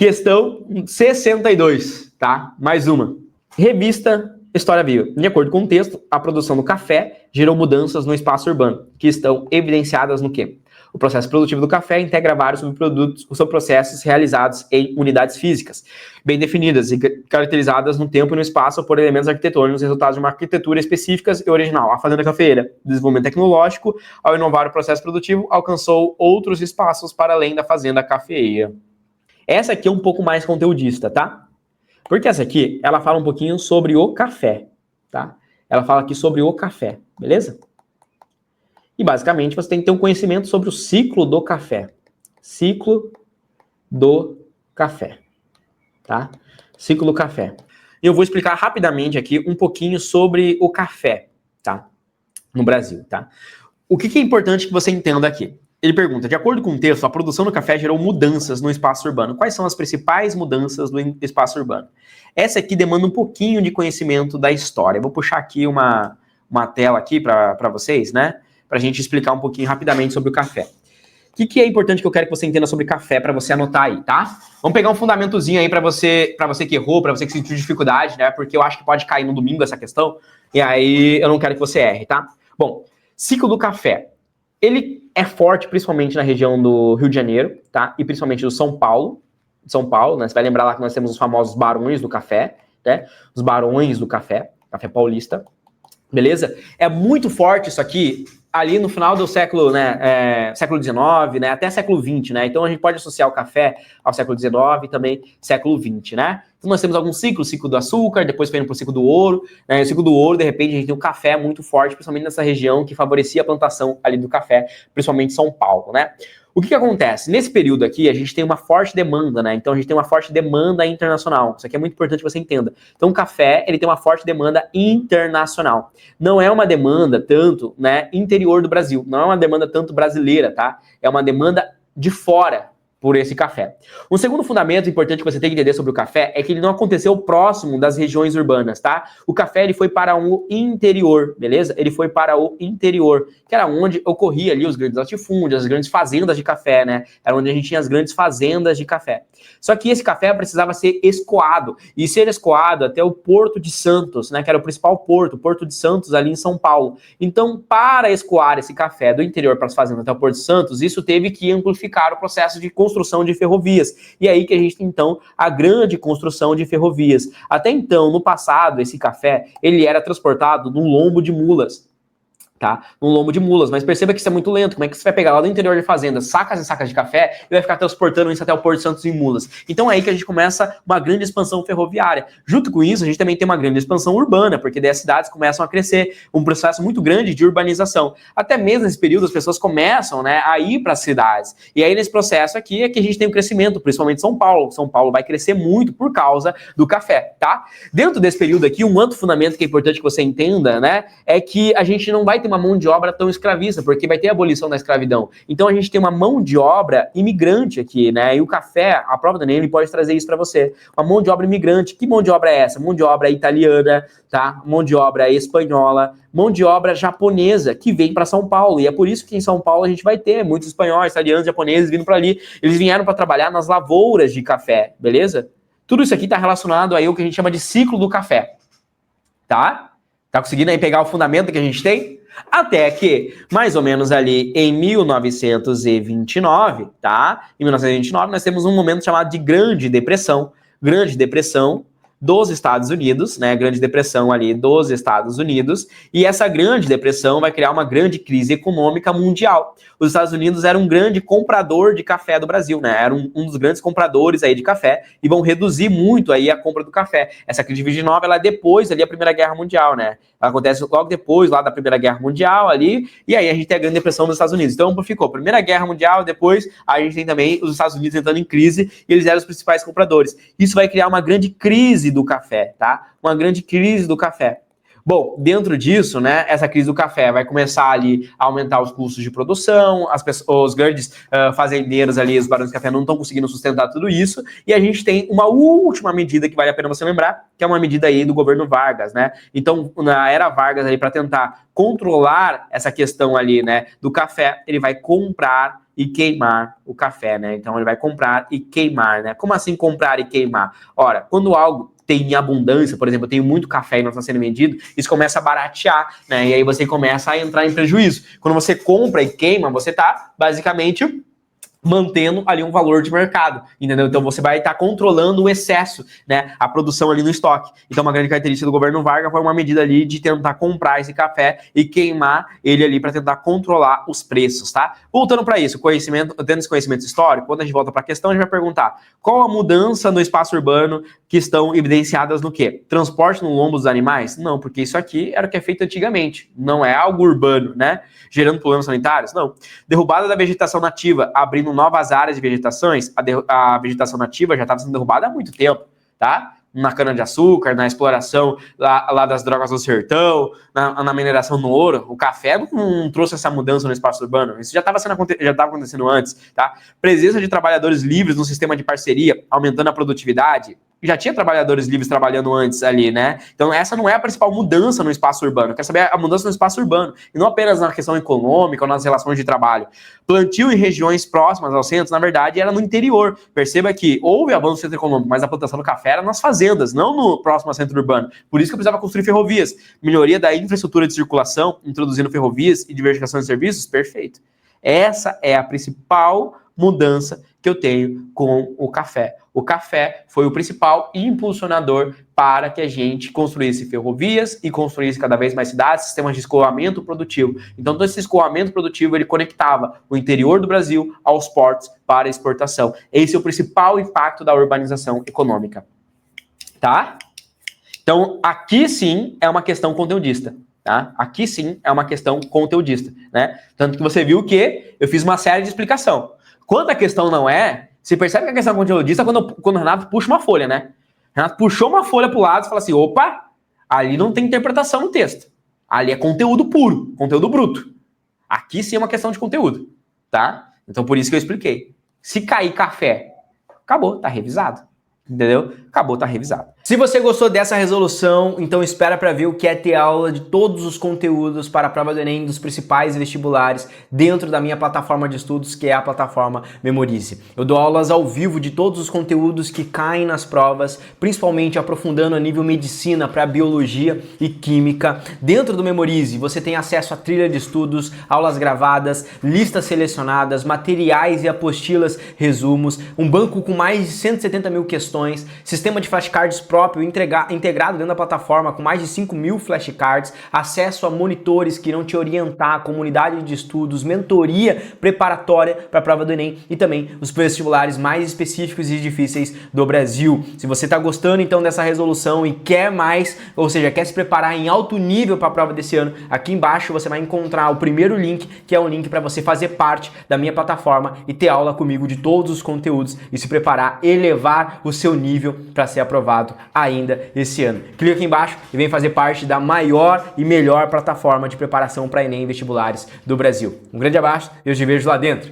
Questão 62, tá? Mais uma. Revista História Viva. De acordo com o texto, a produção do café gerou mudanças no espaço urbano, que estão evidenciadas no quê? O processo produtivo do café integra vários subprodutos ou subprocessos realizados em unidades físicas, bem definidas e caracterizadas no tempo e no espaço por elementos arquitetônicos resultados de uma arquitetura específica e original. A fazenda cafeeira, desenvolvimento tecnológico, ao inovar o processo produtivo, alcançou outros espaços para além da fazenda cafeeira. Essa aqui é um pouco mais conteudista, tá? Porque essa aqui, ela fala um pouquinho sobre o café, tá? Ela fala aqui sobre o café, beleza? E basicamente você tem que ter um conhecimento sobre o ciclo do café. Ciclo do café, tá? Ciclo do café. Eu vou explicar rapidamente aqui um pouquinho sobre o café, tá? No Brasil, tá? O que é importante que você entenda aqui? Ele pergunta, de acordo com o texto, a produção do café gerou mudanças no espaço urbano. Quais são as principais mudanças no espaço urbano? Essa aqui demanda um pouquinho de conhecimento da história. Eu vou puxar aqui uma tela aqui para vocês, né? Para a gente explicar um pouquinho rapidamente sobre o café. O que é importante que eu quero que você entenda sobre café para você anotar aí, tá? Vamos pegar um fundamentozinho aí para você que errou, para você que sentiu dificuldade, né? Porque eu acho que pode cair no domingo essa questão, e aí eu não quero que você erre, tá? Bom, ciclo do café. Ele é forte principalmente na região do Rio de Janeiro, tá? E principalmente do São Paulo, né? Você vai lembrar lá que nós temos os famosos barões do café, né? Os barões do café paulista, beleza? É muito forte isso aqui ali no final do século, né, século XIX, né, até século XX, né? Então a gente pode associar o café ao século XIX e também século XX, né? Então nós temos alguns ciclos, o ciclo do açúcar, depois vem para o ciclo do ouro, né? O ciclo do ouro, de repente, a gente tem um café muito forte, principalmente nessa região que favorecia a plantação ali do café, principalmente São Paulo, né? O que acontece? Nesse período aqui, a gente tem uma forte demanda, né? Então, a gente tem uma forte demanda internacional. Isso aqui é muito importante que você entenda. Então, o café, ele tem uma forte demanda internacional. Não é uma demanda tanto, né, interior do Brasil. Não é uma demanda tanto brasileira, tá? É uma demanda de fora por esse café. Um segundo fundamento importante que você tem que entender sobre o café é que ele não aconteceu próximo das regiões urbanas, tá? O café, ele foi para o interior, beleza? Ele foi para o interior, que era onde ocorria ali os grandes latifúndios, as grandes fazendas de café, né? Era onde a gente tinha as grandes fazendas de café. Só que esse café precisava ser escoado, e ser escoado até o Porto de Santos, né? Que era o principal porto, o Porto de Santos ali em São Paulo. Então, para escoar esse café do interior para as fazendas até o Porto de Santos, isso teve que amplificar o processo de construção de ferrovias. E aí que a gente tem, então, a grande construção de ferrovias. Até então, no passado, esse café, ele era transportado num lombo de mulas, tá? Num lombo de mulas, mas perceba que isso é muito lento. Como é que você vai pegar lá do interior de fazenda sacas e sacas de café e vai ficar transportando isso até o Porto de Santos em mulas? Então é aí que a gente começa uma grande expansão ferroviária. Junto com isso, a gente também tem uma grande expansão urbana, porque daí as cidades começam a crescer, um processo muito grande de urbanização. Até mesmo nesse período as pessoas começam, né, a ir para as cidades. E aí nesse processo aqui é que a gente tem um crescimento, principalmente São Paulo. São Paulo vai crescer muito por causa do café, tá? Dentro desse período aqui, um outro fundamento que é importante que você entenda, né, é que a gente não vai ter uma mão de obra tão escravista, porque vai ter a abolição da escravidão. Então a gente tem uma mão de obra imigrante aqui, né? E o café, a prova do Enem, ele pode trazer isso para você. Uma mão de obra imigrante. Que mão de obra é essa? Mão de obra italiana, tá? Mão de obra espanhola, mão de obra japonesa, que vem para São Paulo. E é por isso que em São Paulo a gente vai ter muitos espanhóis, italianos, japoneses vindo para ali. Eles vieram para trabalhar nas lavouras de café, beleza? Tudo isso aqui está relacionado aí ao que a gente chama de ciclo do café, tá? Tá conseguindo aí pegar o fundamento que a gente tem? Até que, mais ou menos ali em 1929, tá? Em 1929, nós temos um momento chamado de Grande Depressão. Grande Depressão dos Estados Unidos, né? Grande Depressão ali dos Estados Unidos. E essa Grande Depressão vai criar uma grande crise econômica mundial. Os Estados Unidos eram um grande comprador de café do Brasil, né? Era um dos grandes compradores aí de café e vão reduzir muito aí a compra do café. Essa crise de 29, ela é depois ali da Primeira Guerra Mundial, né? Ela acontece logo depois lá da Primeira Guerra Mundial ali, e aí a gente tem a Grande Depressão dos Estados Unidos. Então ficou Primeira Guerra Mundial, depois a gente tem também os Estados Unidos entrando em crise e eles eram os principais compradores. Isso vai criar uma grande crise do café, tá? Uma grande crise do café. Bom, dentro disso, né, essa crise do café vai começar ali a aumentar os custos de produção, os grandes fazendeiros ali, os barões de café não estão conseguindo sustentar tudo isso, e a gente tem uma última medida que vale a pena você lembrar, que é uma medida aí do governo Vargas, né? Então, na era Vargas ali, para tentar controlar essa questão ali, né, do café, ele vai comprar e queimar o café, né? Então ele vai comprar e queimar, né? Como assim comprar e queimar? Ora, quando algo tem em abundância, por exemplo, eu tenho muito café e não está sendo vendido, isso começa a baratear, né? E aí você começa a entrar em prejuízo. Quando você compra e queima, você está basicamente mantendo ali um valor de mercado, entendeu? Então você vai estar controlando o excesso, né, a produção ali no estoque. Então uma grande característica do governo Vargas foi uma medida ali de tentar comprar esse café e queimar ele ali para tentar controlar os preços, tá? Voltando para isso, tendo esse conhecimento histórico, quando a gente volta para a questão, a gente vai perguntar qual a mudança no espaço urbano que estão evidenciadas no quê? Transporte no lombo dos animais? Não, porque isso aqui era o que é feito antigamente, não é algo urbano, né? Gerando problemas sanitários? Não. Derrubada da vegetação nativa, abrindo novas áreas de vegetações, a vegetação nativa já estava sendo derrubada há muito tempo, tá? Na cana-de-açúcar, na exploração lá das drogas do sertão, na mineração no ouro. O café não trouxe essa mudança no espaço urbano. Isso já estava acontecendo antes, tá? Presença de trabalhadores livres no sistema de parceria, aumentando a produtividade. Já tinha trabalhadores livres trabalhando antes ali, né? Então essa não é a principal mudança no espaço urbano. Eu quero saber a mudança no espaço urbano, e não apenas na questão econômica ou nas relações de trabalho. Plantio em regiões próximas aos centros, na verdade, era no interior. Perceba que houve avanço no centro econômico, mas a plantação do café era nas fazendas, não no próximo centro urbano. Por isso que eu precisava construir ferrovias. Melhoria da infraestrutura de circulação, introduzindo ferrovias e diversificação de serviços, perfeito. Essa é a principal mudança que eu tenho com o café. O café foi o principal impulsionador para que a gente construísse ferrovias e construísse cada vez mais cidades, sistemas de escoamento produtivo. Então, todo esse escoamento produtivo, ele conectava o interior do Brasil aos portos para exportação. Esse é o principal impacto da urbanização econômica. Tá? Então, aqui sim é uma questão conteudista. Tá? Aqui sim é uma questão conteudista, né? Tanto que você viu que eu fiz uma série de explicação. Quando a questão não é, você percebe que a questão conteudista é quando o Renato puxa uma folha, né? O Renato puxou uma folha pro lado e fala assim, opa, ali não tem interpretação no texto. Ali é conteúdo puro, conteúdo bruto. Aqui sim é uma questão de conteúdo, tá? Então por isso que eu expliquei. Se cair café, acabou, tá revisado. Entendeu? Acabou, tá revisado. Se você gostou dessa resolução, então espera para ver o que é ter aula de todos os conteúdos para a prova do Enem dos principais vestibulares dentro da minha plataforma de estudos, que é a plataforma Memorize. Eu dou aulas ao vivo de todos os conteúdos que caem nas provas, principalmente aprofundando a nível medicina para biologia e química. Dentro do Memorize, você tem acesso a trilha de estudos, aulas gravadas, listas selecionadas, materiais e apostilas, resumos, um banco com mais de 170 mil questões, sistema de flashcards próprio integrado dentro da plataforma com mais de 5.000 flashcards, acesso a monitores que irão te orientar, comunidade de estudos, mentoria preparatória para a prova do Enem e também os vestibulares mais específicos e difíceis do Brasil. Se você está gostando então dessa resolução e quer mais, ou seja, quer se preparar em alto nível para a prova desse ano, aqui embaixo você vai encontrar o primeiro link, que é um link para você fazer parte da minha plataforma e ter aula comigo de todos os conteúdos e se preparar, elevar o seu nível para ser aprovado ainda esse ano. Clica aqui embaixo e vem fazer parte da maior e melhor plataforma de preparação para Enem e vestibulares do Brasil. Um grande abraço e eu te vejo lá dentro.